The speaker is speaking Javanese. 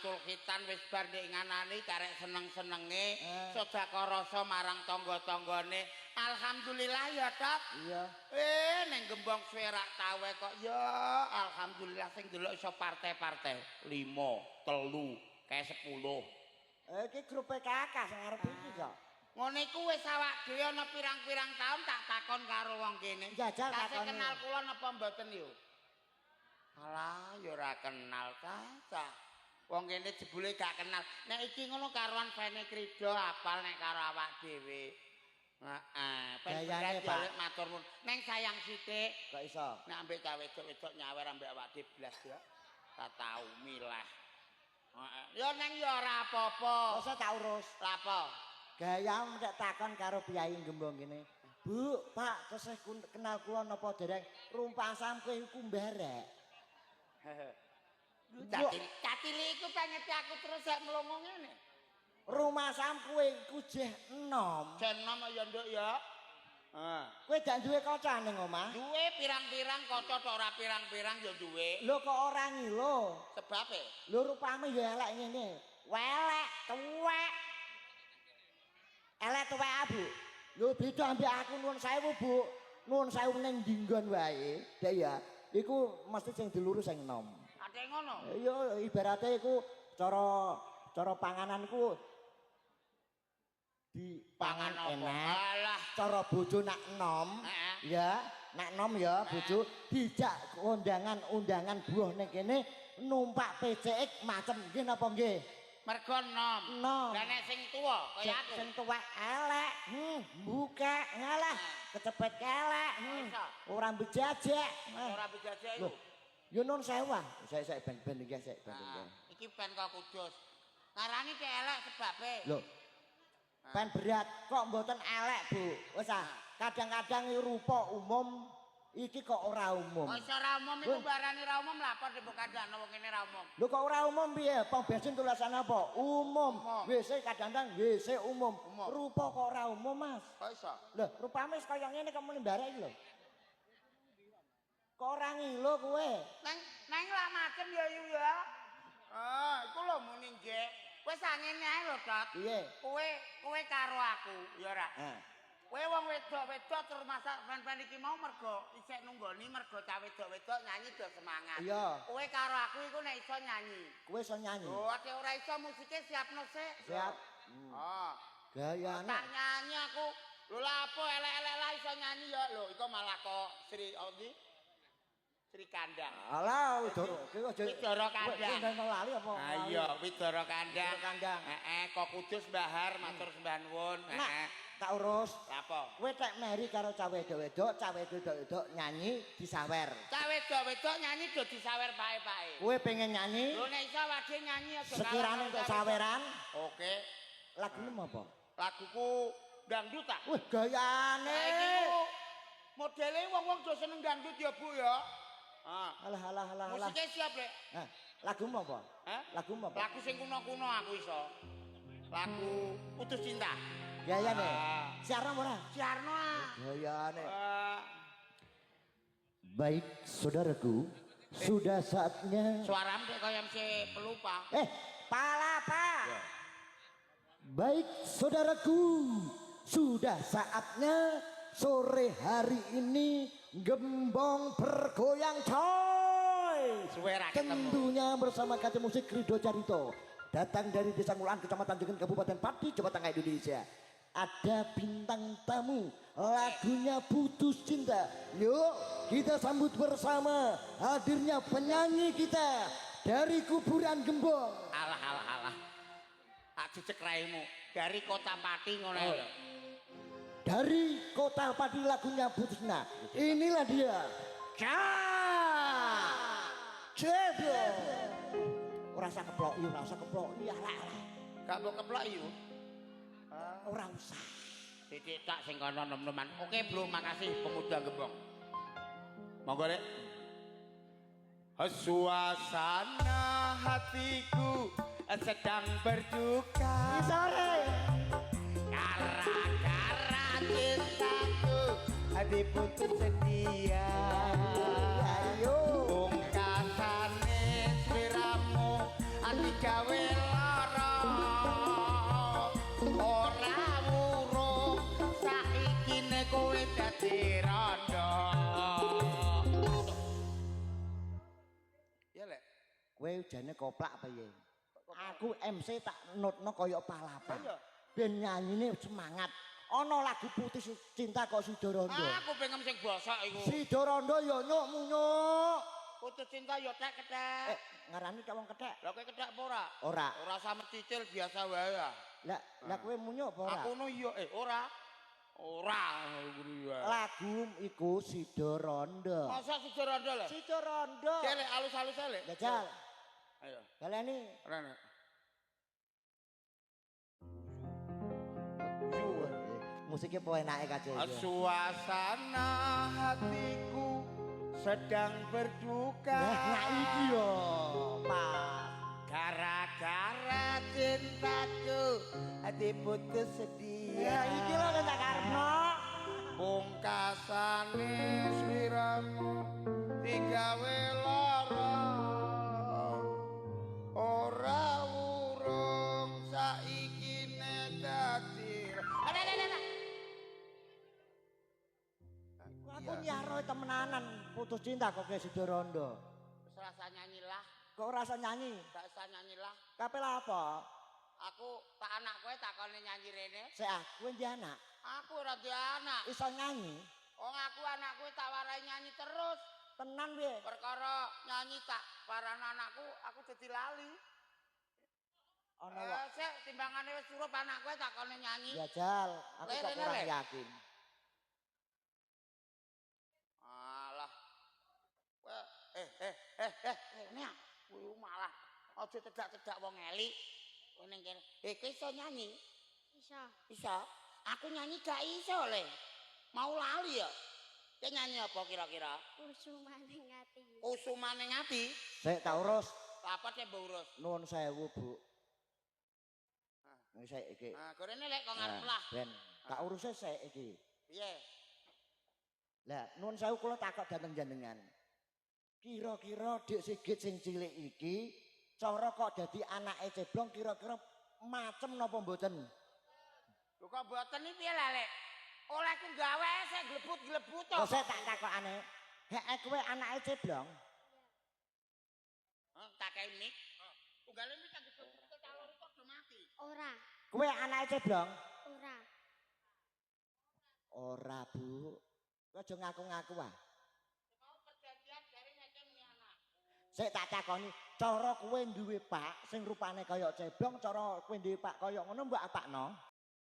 matul khitan wis bar ndek nganani karek seneng-senenge sedekah rasa marang tangga-tanggane. Alhamdulillah ya, Tok. Iya. Ning Gembong Swerak Tawe kok ya alhamdulillah sing delok iso partai-partai 5, 3, kayak 10. Iki grup PKK sing arep iki kok. Ngono iku wis awak dhewe ana pirang-pirang taun tak takon karo wong kene. Jajal Tasih takoni. kenal kula napa mboten yo? Alah, ya ora kenal ta. Wong kene jebule gak kenal. Nek iki ngono karuan Fene Krido apal nek karo awak dhewe. Heeh, Gayane, pengen balik matur nuwun. Neng sayang sithik. Kok iso? Nek ambek cawe wedok nyawer ambek awak dhewe blas ya. Tak tau milah. Heeh. Ya neng ya ora apa-apa. Masa tak urus. Lah apa? Gayam nek takon karo Piyai Gembong kene. Bu, Pak, tesih kenal kula napa dereng? Rumpasam kowe iku mbarek. Catile iku pengen aku terus sak mlongo ngene. Rumah sam kowe iku jeh enom. Jen nom ya nduk ya. Kowe dak duwe kaca ning omah? Duwe pirang-pirang kaca tok ora pirang-pirang ya duwe. Lho kok ora ngilo? Sebabe Lho rupane ya elek ngene. Welek, tuwek. Elek tuwek Bu. Lho beda ambek aku nuwun sewu Bu. Nuwun sewu ning dinggon wae. Dak ya. Iku mesti sing dilurus sing enom. ate ngono. Iya ibaratnya iku cara pangananku dipangan enak. Alah, Cara bojo nak enom, ya, nak enom ya bojo dijak undangan buah ning kene numpak PCX macem nggih napa nggih? mergo nom. Nom. Lah nek sing tuwa kaya aku. Sing tuwek elek, buka ngalah, kecepet elek, ora bejajak. Ora bejajak Loh, iku. yo nun sewu. Saya ben iki sik ben iki. Iki ben kok Kudus. Ngarani ki elek sebabe. Lho. Ben berat kok mboten elek, Bu. Wis kadang-kadang rupa umum iki kok ora umum. Kok iso ora umum iku barani ra umum lapor di Bukadano wong kene ra umum. Lho kok ora umum piye? Pom bensin tulisan apa? Umum. WC kadang-kadang WC umum. Rupa kok ora umum, Mas. Kok iso? Lho, rupane kaya ngene kok muni barek iki lho. Kok ora ngilo kowe? Neng lah macem ya yu ya. Iku lho muni nggih. Wis ngene ae lho, Dot. Piye? Kowe karo aku, ya ora? Kowe wong wedok-wedok terus masak fan-fan iki mau mergo isih nunggoni mergo cah wedok-wedok nyanyi do semangat. Iya. Kowe karo aku iku nek iso nyanyi. Kowe iso nyanyi? Oh, ate ora iso musike siapno sik. Siap. Gayane. Tak nyanyi aku. Lho lha apa elek-elek lah iso nyanyi ya. Lho iku malah kok Sri Sri Kandang. Alah, Widoro. Widoro Kandang. Kowe lali apa? Iya, Widoro Kandang. Widoro Kandang. Kok Kudus Bahar matur sembah nuwun. Tak urus. Apa? Kowe tek meri karo cah wedok-wedok, cah wedok-wedok nyanyi disawer. Cah wedok-wedok nyanyi do disawer pae-pae. Kowe pengen nyanyi? Lho nek iso awake nyanyi aja. Sekiranya untuk saweran. Oke. Lagune apa? Laguku dangdut ta? Wih, gayane. Iki modele wong-wong do seneng dangdut ya, Bu ya. Alah. Musiknya siap, Lek. Lagu apa? Lagu apa? Lagu sing kuno-kuno aku iso. Lagu Putus Cinta. Gayane. Siarno ora? Siarno Gayane. Baik, saudaraku, sudah saatnya. Suaramu kayak kaya MC pelupa. Palapa. Baik, saudaraku, sudah saatnya sore hari ini Gembong bergoyang coy. Tentunya bersama kaca musik Krido Carito, datang dari Desa Ngulaan, Kecamatan Jegen, Kabupaten Pati, Jawa Tengah, Indonesia. Ada bintang tamu, lagunya Putus Cinta. Yuk kita sambut bersama hadirnya penyanyi kita dari kuburan Gembong. Alah. Tak jejek raimu dari Kota Pati ngono. Dari Kota Pati lagunya Putus Cinta. Inilah dia. Cedo. Ora usah keplok alah. Gak mau keplok yu. Ora usah. Titik tak sing kono nom-noman. Oke, Bro, makasih pemuda Gembong. Monggo, Rek. Suasana hatiku sedang berduka. Sore. Gara-gara cintaku diputus setia. Ayo. Pungkasane sliramu digawe lara ora wurung saiki nek kowe dadi randha ya lek kowe jane koplak apa ya aku MC tak notno kaya palapan ben nyanyine semangat ana lagu Putih Cinta kok Sidorondo aku pengen sing bosok iku Sidorondo ya nyuk munyuk Putih Cinta ya tek-ketek ngarani tak wong kethek lha kowe kethek apa ora ora sama cicil biasa wae lah kowe munyuk apa ora aku no iya ora lagu iku Sidorondo masa Sidorondo lho Sidorondo celek alus-alus celek jajal ayo baleni rene musiknya po enake kace suasana hatiku sedang berduka nah iki yo pas gara-gara cintaku diputus sedih ya iki lho tak karepno pungkasane sliramu digawe lara ora wurung saiki nek dadi aku nyaro temenanan Putus Cinta kok ke Sidorondo wis rasa nyanyilah kok rasa nyanyi gak usah nyanyilah kapel apa aku tak anak kowe takone nyanyi rene sik kowe ndi anak aku ora duwe anak iso nyanyi wong aku anak kowe tak warai nyanyi terus tenan piye perkara nyanyi tak parana anakku aku dadi lali ana wae sik timbangane wis surup anak kowe takone nyanyi ya jal aku kok kurang yakin alah kowe nek kowe malah aja cedak-cedak wong elik kowe ning kene kowe iso nyanyi iso aku nyanyi gak iso le mau lali ya kowe nyanyi apa kira-kira usumane ngati sik tak urus apa sih mbok urus nuwun sewu Bu sik iki gorene lek kok ngarep lah ben tak uruse sik iki piye lah nuwun sewu kula takok dateng jenengan kira-kira Dik Sigit sing cilik iki cara kok dadi anake ceblong kira-kira macem napa mboten lho kok mboten iki piye lah lek olehku gawe sik glebut-glebut to kok tak takokane hek kowe anake ceblong tak kei mik tunggale mik tak glebut calon itu do mati ora kowe anake ceblong ora Bu kowe aja ngaku-ngaku ah mau perjanjian dari nek anak sik tak takoni cara kowe duwe pak sing rupane kaya ceblong cara kowe duwe pak kaya ngono mbok apakno